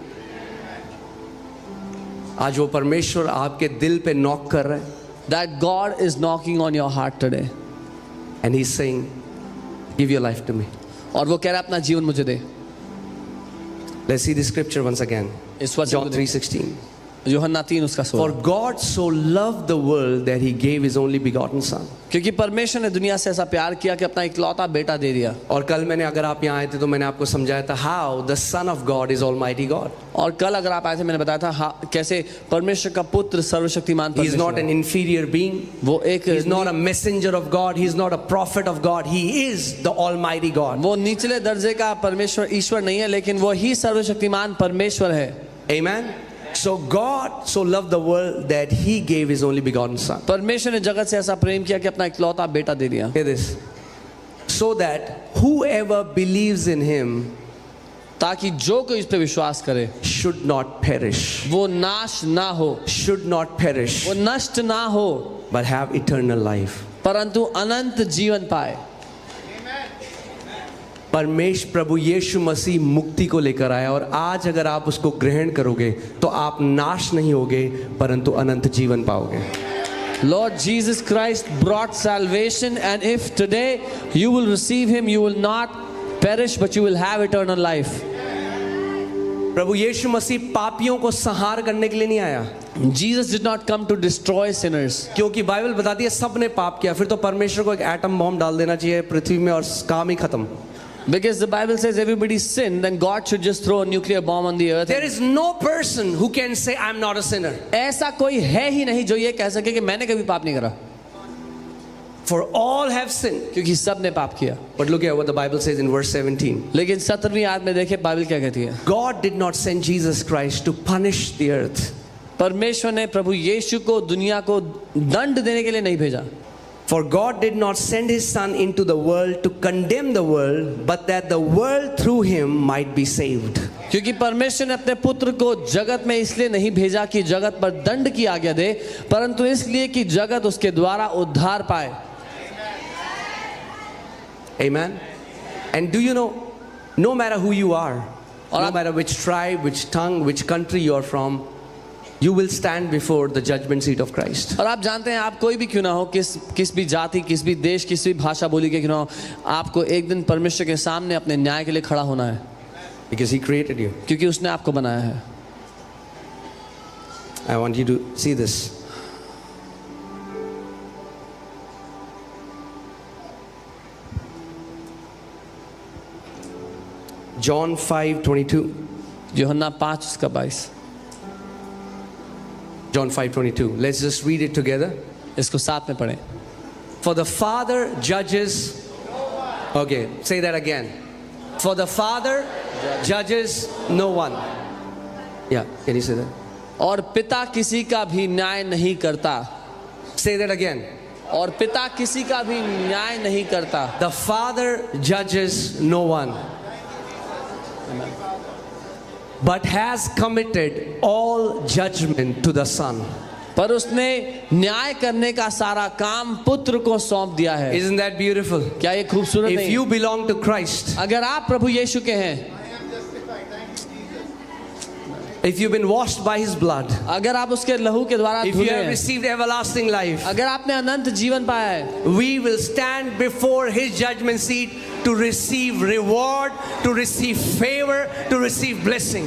आज वो परमेश्वर आपके दिल पे नॉक कर रहा है. That God is knocking on your heart today. And he's saying, give your life to me. और वो कह रहा है अपना जीवन मुझे दे. Let's see the scripture once again. इस वचन John को देखें. 3:16. यूहन्ना 3 उसका 16। For God so loved the world that he gave his only begotten son. क्योंकि परमेश्वर ने दुनिया से ऐसा प्यार किया कि अपना इकलौता बेटा दे दिया। और कल मैंने, अगर आप यहाँ आए थे तो मैंने आपको समझाया था how the son of God is almighty God. और कल अगर आप आए थे मैंने बताया था कैसे परमेश्वर का पुत्र सर्वशक्तिमान He is परमेश्वर not an inferior being. वो एक He is not a messenger of God. He is not a prophet of God. He is the almighty God. वो निचले दर्जे का परमेश्वर ईश्वर नहीं है, लेकिन वो ही सर्वशक्तिमान परमेश्वर है। Amen. So God so loved the world that he gave his only begotten son. परमेश्वर ने जगत से ऐसा प्रेम किया कि अपना इकलौता बेटा दे दिया। Hear this. So that whoever believes in him ताकि जो कोई इस पे विश्वास करे should not perish. वो नाश ना हो, Should not perish, वो नष्ट ना हो, but have eternal life. परंतु अनंत जीवन पाए। परमेश्वर प्रभु यीशु मसीह मुक्ति को लेकर आया, और आज अगर आप उसको ग्रहण करोगे तो आप नाश नहीं होगे परंतु अनंत जीवन पाओगे। Lord Jesus Christ brought salvation, and if today you will receive him, you will not perish but you will have eternal life. प्रभु यीशु मसीह पापियों को संहार करने के लिए नहीं आया, Jesus did not come to destroy sinners. क्योंकि बाइबल बताती है सबने पाप किया, फिर तो परमेश्वर को एक एटम बॉम्ब डाल देना चाहिए पृथ्वी में और काम ही खत्म। Because the Bible says everybody sinned, then God should just throw a nuclear bomb on the earth. There is no person who can say I'm not a sinner. ऐसा कोई है ही नहीं जो ये कह सके कि मैंने कभी पाप नहीं करा, For all have sinned. क्योंकि सब ने पाप किया। But look at what the Bible says in verse 17. लेकिन 17वीं आयत में देखिए बाइबल क्या कहती है। God did not send Jesus Christ to punish the earth. परमेश्वर ने प्रभु यीशु को दुनिया को दंड देने के लिए नहीं भेजा। For God did not send his son into the world to condemn the world, but that the world through him might be saved. क्योंकि परमेश्वर ने अपने पुत्र को जगत में इसलिए नहीं भेजा कि जगत पर दंड की आज्ञा दे, परंतु इसलिए कि जगत उसके द्वारा उद्धार पाए। Amen. And do you know, no matter who you are, no matter which tribe, which tongue, which country you are from, you will stand before the judgment seat of Christ. और आप जानते हैं आप कोई भी क्यों ना हो, किस भी जाति, किस भी देश, किस भी भाषा बोली के क्यों ना हो, आपको एक दिन परमेश्वर के सामने अपने न्याय के लिए खड़ा होना है। Because he created you. क्योंकि उसने आपको बनाया है। I want you to see this. John 5:22. यूहन्ना 5 उसका 22। John 5:22. Let's just read it together. इसको साथ में पढ़ें। For the Father judges. Okay, say that again. For the Father judges no one. Yeah, can you say that? और पिता किसी का भी न्याय नहीं करता। Say that again. और पिता किसी का भी न्याय नहीं करता। The Father judges no one, but has committed all judgment to the Son. पर उसने न्याय करने का सारा काम पुत्र को सौंप दिया है। Isn't that beautiful? क्या ये खूबसूरत If नहीं? you belong to Christ, अगर आप प्रभु यीशु के हैं, if you've been washed by his blood, अगर आप उसके लहू के द्वारा if you धुले have हैं, received everlasting life, अगर आपने अनंत जीवन पाया है, we will stand before his judgment seat to receive reward, to receive favor, to receive blessing.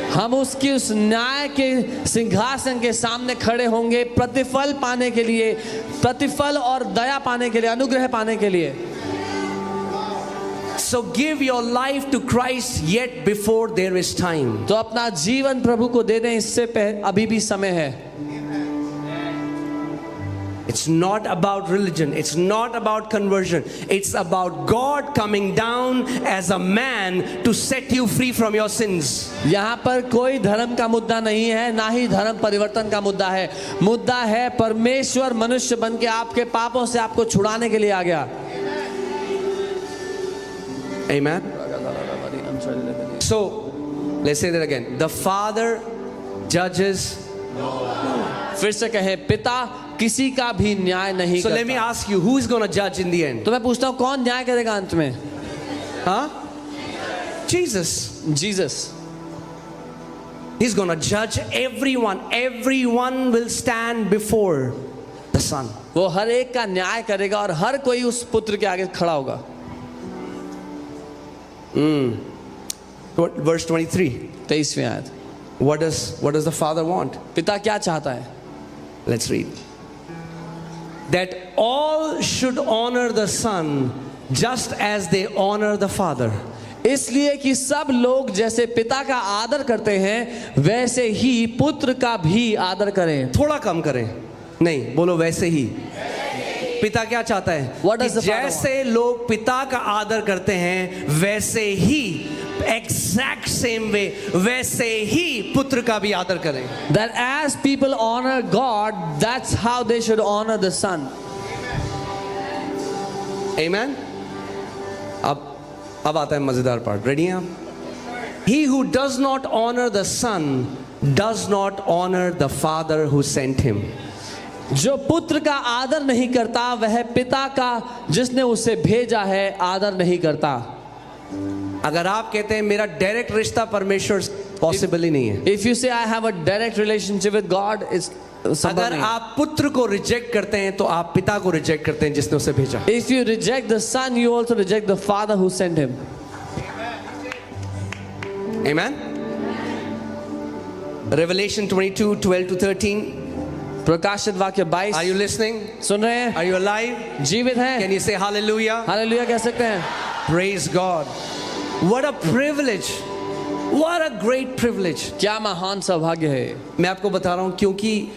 हम उसकी उस न्याय के सिंहासन के सामने खड़े होंगे प्रतिफल पाने के लिए, प्रतिफल और दया पाने के लिए, अनुग्रह पाने के लिए। So give your life to Christ yet before there is time. तो अपना जीवन प्रभु को दे दें, इससे अभी भी समय है। It's not about religion. It's not about conversion. It's about God coming down as a man to set you free from your sins. यहाँ पर कोई धर्म का मुद्दा नहीं है, ना ही धर्म परिवर्तन का मुद्दा है। मुद्दा है परमेश्वर मनुष्य बन के आपके पापों से आपको छुड़ाने के लिए आ गया। Amen. So let's say that again. The Father judges. फिर से कहे, पिता किसी का भी न्याय नहीं So let me करता। ask you, who is going to judge in the end? तो मैं पूछता हूँ कौन न्याय करेगा अंत में? Huh? Jesus. Jesus. He's going to judge everyone. Everyone will stand before the Son. वो हर एक का न्याय करेगा और हर कोई उस पुत्र के आगे खड़ा होगा। Verse 23. 23वीं आयत। What does the Father want? पिता क्या चाहता है? Let's read. That all should honor the Son just as they honor the Father. इसलिए कि सब लोग जैसे पिता का आदर करते हैं वैसे ही पुत्र का भी आदर करें। थोड़ा कम करें, नहीं बोलो वैसे ही। पिता क्या चाहता है? What does कि the Father जैसे लोग पिता का आदर करते हैं वैसे ही, एग्जैक्ट सेम वे, वैसे ही पुत्र का भी आदर करें। That as people honor God, that's how they should honor the Son. Amen? अब आता है मजेदार पार्ट। रेडी हैं आप? He who does not honor the Son does not honor the Father who sent him. जो पुत्र का आदर नहीं करता वह पिता का जिसने उसे भेजा है आदर नहीं करता। अगर आप कहते हैं मेरा डायरेक्ट रिश्ता परमेश्वर, पॉसिबल ही नहीं है। If you say I have a direct relationship with God, it's अगर आप पुत्र को रिजेक्ट करते हैं तो आप पिता को रिजेक्ट करते हैं जिसने उसे भेजा। If you reject the Son, you also reject the Father who sent him. Amen? Revelation 22:12-13. प्रकाशित वाक्य 22। Are you listening? सुन रहे हैं? Are you alive? जीवित हैं? Can you say hallelujah? Hallelujah कह सकते हैं? Praise God. What a privilege. What a great privilege. क्या महान सौभाग्य है। मैं आपको बता रहा हूं क्योंकि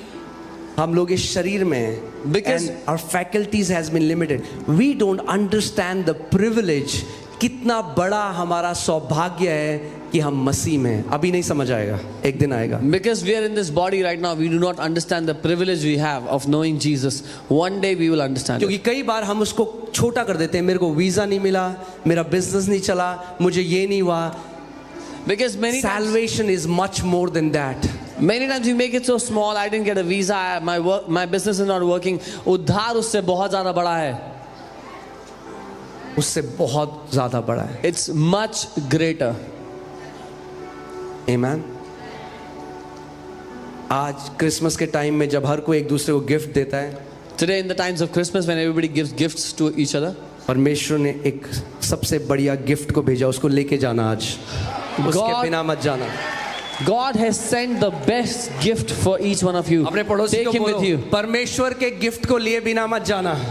हम लोग इस शरीर में Because- and our faculties has been limited. We don't understand the privilege. कितना बड़ा हमारा सौभाग्य है कि हम मसीह में हैं। अभी नहीं समझ आएगा, एक दिन आएगा। Because we are in this body right now, we do not understand the privilege we have of knowing Jesus. One day we will understand क्योंकि it. कई बार हम उसको छोटा कर देते हैं। मेरे को वीजा नहीं मिला, मेरा बिजनेस नहीं चला, मुझे ये नहीं हुआ। Because many times Salvation is much more than that. we make it so small. I didn't get a visa. My business is not working. उद्धार उससे बहुत ज़्यादा बड़ा है. उससे बहुत ज्यादा बड़ा है। It's much greater. Amen. आज क्रिसमस के टाइम में जब हर कोई एक दूसरे को गिफ्ट देता है, Today in the times of Christmas when everybody gives gifts to each other, परमेश्वर ने एक सबसे बढ़िया गिफ्ट को भेजा, उसको लेके जाना आज, उसके God- बिना मत जाना। God has sent the best gift for each one of you. अपने पड़ोसी Take को him with बोलो, you. परमेश्वर के गिफ्ट को लिए बिना मत जाना।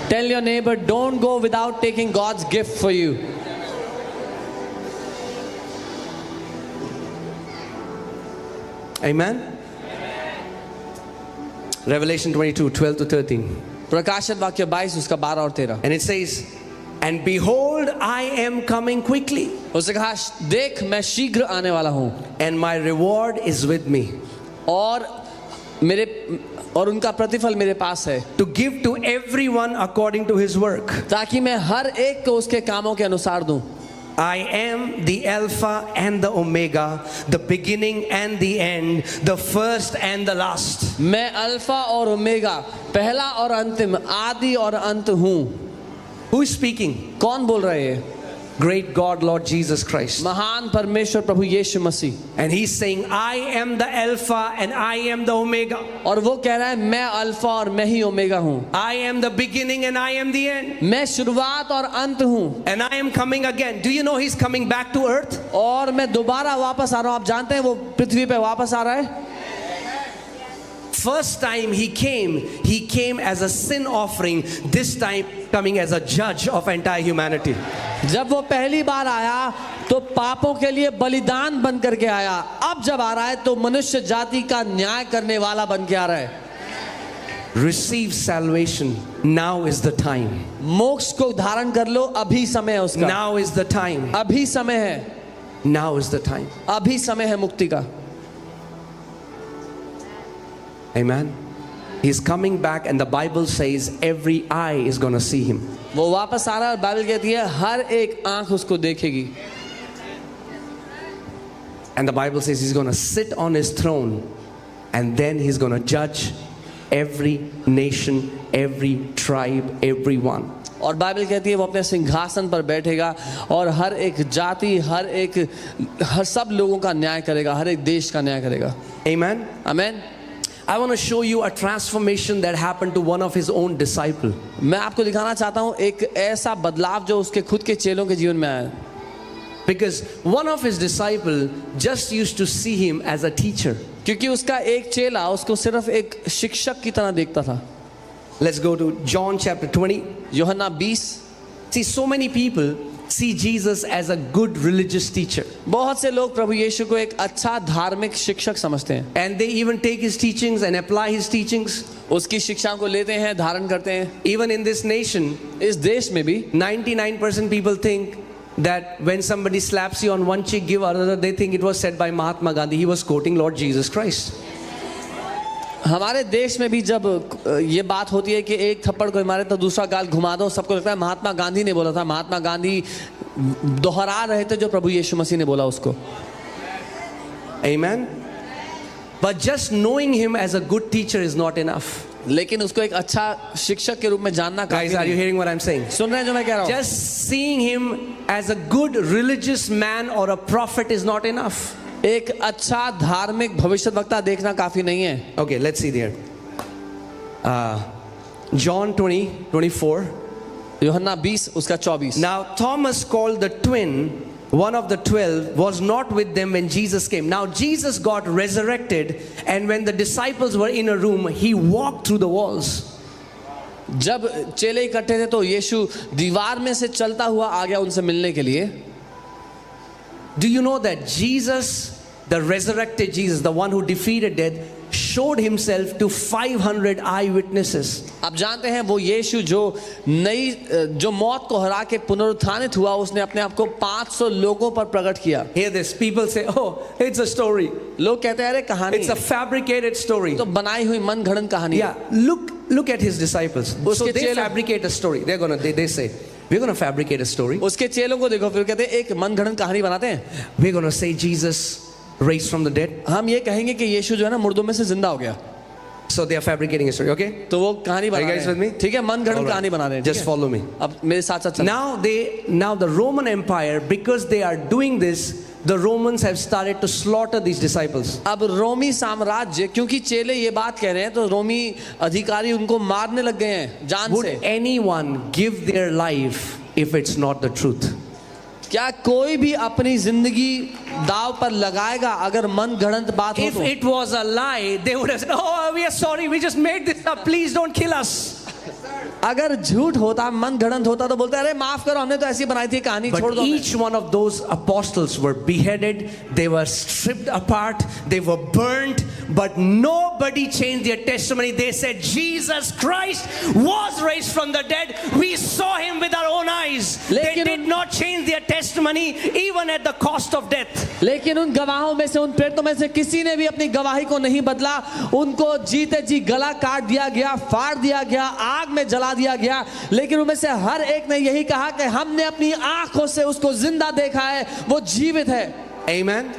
Tell your neighbor, don't go without taking God's gift for you. Amen. Revelation 22:12-13. प्रकाशित वाक्य 22 उसका 12 और 13. And it says, and behold, I am coming quickly, उसने कहा देख मैं शीघ्र आने वाला हूँ and my reward is with me, और उनका प्रतिफल मेरे पास है to give to everyone according to his work. ताकि मैं हर एक को उसके कामों के अनुसार दूं. I am the Alpha and the Omega, the beginning and the end, the first and the last. मैं अल्फा और ओमेगा, पहला और अंतिम, आदि और अंत हूँ. Who is speaking? कौन बोल रहे हैं? Great God, Lord Jesus Christ. महान परमेश्वर प्रभु यीशु मसीह. And he's saying, I am the Alpha and I am the Omega. और वो कह रहा है मैं अल्फा और मैं ही ओमेगा हूँ. I am the beginning and I am the end. मैं शुरुआत और अंत हूँ. And I am coming again. Do you know he's coming back to earth? और मैं दोबारा वापस आ रहा हूँ. आप जानते हैं वो पृथ्वी पे वापस आ रहा है. First time he came as a sin offering. This time coming as a judge of entire humanity. जब वो पहली बार आया तो पापों के लिए बलिदान बन करके आया. अब जब आ रहा है तो मनुष्य जाति का न्याय करने वाला बन के आ रहा है. Receive salvation. Now is the time. मोक्ष को धारण कर लो. अभी समय है उसका. Now is the time. अभी समय है. Now is the time. अभी समय है मुक्ति का. Amen. He's coming back and the Bible says every eye is going to see him. वो वापस आ रहा है और बाइबल कहती है हर एक आंख उसको देखेगी. And the Bible says he's going to sit on his throne and then he's going to judge every nation, every tribe, everyone. और बाइबल कहती है वो अपने सिंहासन पर बैठेगा और हर एक जाति, हर सब लोगों का न्याय करेगा, हर एक देश का न्याय करेगा. Amen. आमीन. I want to show you a transformation that happened to one of his own disciples. मैं आपको दिखाना चाहता हूँ एक ऐसा बदलाव जो उसके खुद के चेलों के जीवन में आया. Because one of his disciples just used to see him as a teacher. क्योंकि उसका एक चेला उसको सिर्फ एक शिक्षक की तरह देखता था। Let's go to John chapter 20. यूहन्ना 20। See, so many people see Jesus as a good religious teacher. बहुत से लोग प्रभु यीशु को एक अच्छा धार्मिक शिक्षक समझते हैं, And they even take his teachings and apply his teachings. उसकी शिक्षा को लेते हैं, धारण करते हैं। Even in this nation, इस देश में भी 99% people think that when somebody slaps you on one cheek, give another, they think it was said by Mahatma Gandhi. He was quoting Lord Jesus Christ. हमारे देश में भी जब ये बात होती है कि एक थप्पड़ कोई मारे तो दूसरा गाल घुमा दो, सबको लगता है महात्मा गांधी ने बोला था। महात्मा गांधी दोहरा रहे थे जो प्रभु यीशु मसीह ने बोला उसको। Amen. But just knowing him as a good teacher is not enough. लेकिन उसको एक अच्छा शिक्षक के रूप में जानना काफी Guys, are you नहीं। hearing what I'm saying? सुन रहे हैं जो मैं कह रहा हूँ? Just seeing him as a good religious man or a prophet is not enough. एक अच्छा धार्मिक भविष्यद्वक्ता देखना काफी नहीं है। Okay, let's see there. John 20:24. यूहन्ना 20 उसका 24। Now Thomas, called the twin, one of the 12, was not with them when Jesus came. Now Jesus got resurrected, and when the disciples were in a room, he walked through the walls. जब चेले इकट्ठे थे तो यीशु दीवार में से चलता हुआ आ गया उनसे मिलने के लिए। Do you know that Jesus, the resurrected Jesus, the one who defeated death, showed himself to 500 eyewitnesses? आप जानते हैं वो यीशु जो मौत को हरा के पुनरुत्थानित हुआ, उसने अपने आप को 500 लोगों पर प्रकट किया। Hear this. People say, "Oh, it's a story. लोग कहते हैं अरे कहानी It's a fabricated story." तो बनाई हुई मन घड़न कहानी। Yeah, look at his disciples. So उसके they चेले- fabricate a story. They say, "We're going to fabricate a story. उसके चेलों को देखो, फिर कहते हैं एक मन घड़न कहानी बनाते हैं। We're going to say Jesus raised from the dead." हम ये कहेंगे कि यीशु जो है ना मुर्दों में से जिंदा हो गया। So they are fabricating a story. Okay? तो वो कहानी बना Are you रहे guys हैं। with me? ठीक है, मन घड़न All right. कहानी बना रहे हैं। Just ठीक है? follow me. अब मेरे साथ साथ चलो। Now the Roman Empire, because they are doing this, the Romans have started to slaughter these disciples. अब रोमी साम्राज्य, क्योंकि चेले ये बात कह रहे हैं तो रोमी अधिकारी उनको मारने लग गए हैं जान Would से। anyone give their life if it's not the truth? क्या कोई भी अपनी जिंदगी दाव पर लगाएगा अगर मन घड़ंत बात हो If तो? it was a lie, they would have said, "Oh, we are sorry, we just made this up. Please don't kill us." अगर झूठ होता, मन घड़ंत होता तो बोलते अरे माफ करो, हमने तो ऐसी बनाई थी कहानी, छोड़ But दो। each one of those apostles were beheaded, they were stripped apart, they were burnt, but nobody changed their testimony. They said, "Jesus Christ was raised from the dead. We saw him with our own eyes." They लेकिन did not change their testimony even at the cost of death. लेकिन उन गवाहों में से, उन प्रेरितों में से किसी ने भी अपनी गवाही को नहीं बदला। उनको जीते जी गला काट दिया गया, फाड़ दिया गया, आग में जला दिया गया, लेकिन उनमें से हर एक ने यही कहा कि हमने अपनी आंखों से उसको जिंदा देखा है, वो जीवित है। Amen.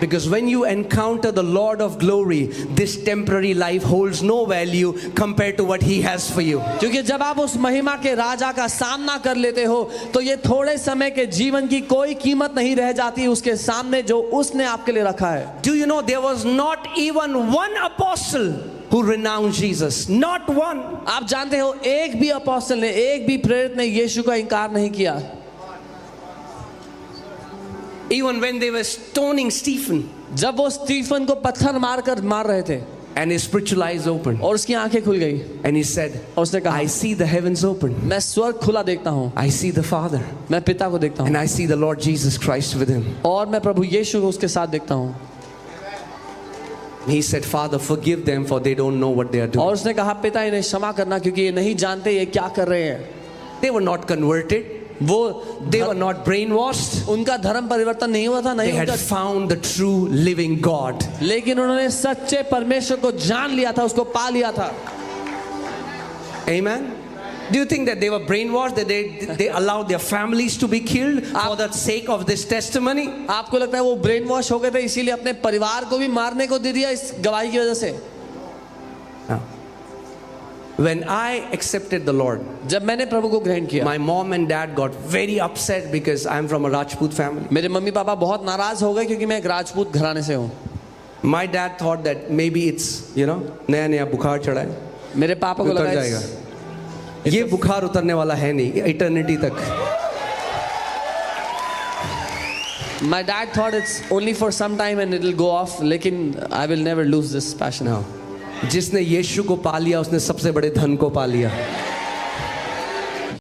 Because when you encounter the Lord of glory, this temporary life holds no value compared to what he has for you. क्योंकि जब आप उस महिमा के राजा का सामना कर लेते हो तो ये थोड़े समय के जीवन की कोई कीमत नहीं रह जाती उसके सामने जो उसने आपके लिए रखा है। Do you know there was not even one apostle who renounced Jesus? Not one. आप जानते हो एक भी अपोस्टल ने, एक भी प्रेरित ने यीशु का इनकार नहीं किया। Even when they were stoning Stephen, जब वो स्टीफन को पत्थर मार रहे थे and his spiritual eyes opened, और उसकी आंखें खुल गई and he said, और उसने कहा "I see the heavens open. मैं स्वर्ग खुला देखता हूँ, I see the Father, मैं पिता को देखता हूँ and I see the Lord Jesus Christ with him." और मैं प्रभु यीशु को उसके साथ देखता हूँ। He said, "Father, forgive them, for they don't know what they are doing." और उसने कहा पिता इन्हें क्षमा करना क्योंकि ये नहीं जानते ये क्या कर रहे हैं। They were not converted. They were not brainwashed. उनका धर्म परिवर्तन नहीं हुआ था, They नहीं had उनका, found the true living God. लेकिन उन्होंने सच्चे परमेश्वर को जान लिया था, उसको पा लिया था। Amen. Do you think that they were brainwashed, that they allowed their families to be killed for the sake of this testimony? आपको लगता है वो ब्रेन वॉश हो गए थे इसीलिए अपने परिवार को भी मारने को दे दिया इस गवाही की वजह से? No. When I accepted the Lord, जब मैंने प्रभु को ग्रहण किया, my mom and dad got very upset because I'm from a Rajput family. मेरे मम्मी पापा बहुत नाराज हो गए क्योंकि मैं एक राजपूत घराने से हूँ। My dad thought that maybe it's, नया नया बुखार चढ़ा है, मेरे पापा को उतर लगा जाएगा। ये बुखार उतरने वाला है नहीं, इटर्निटी तक। My dad thought it's only for some time and it'll go off, लेकिन I will never lose this passion. जिसने यीशु को पा लिया उसने सबसे बड़े धन को पा लिया.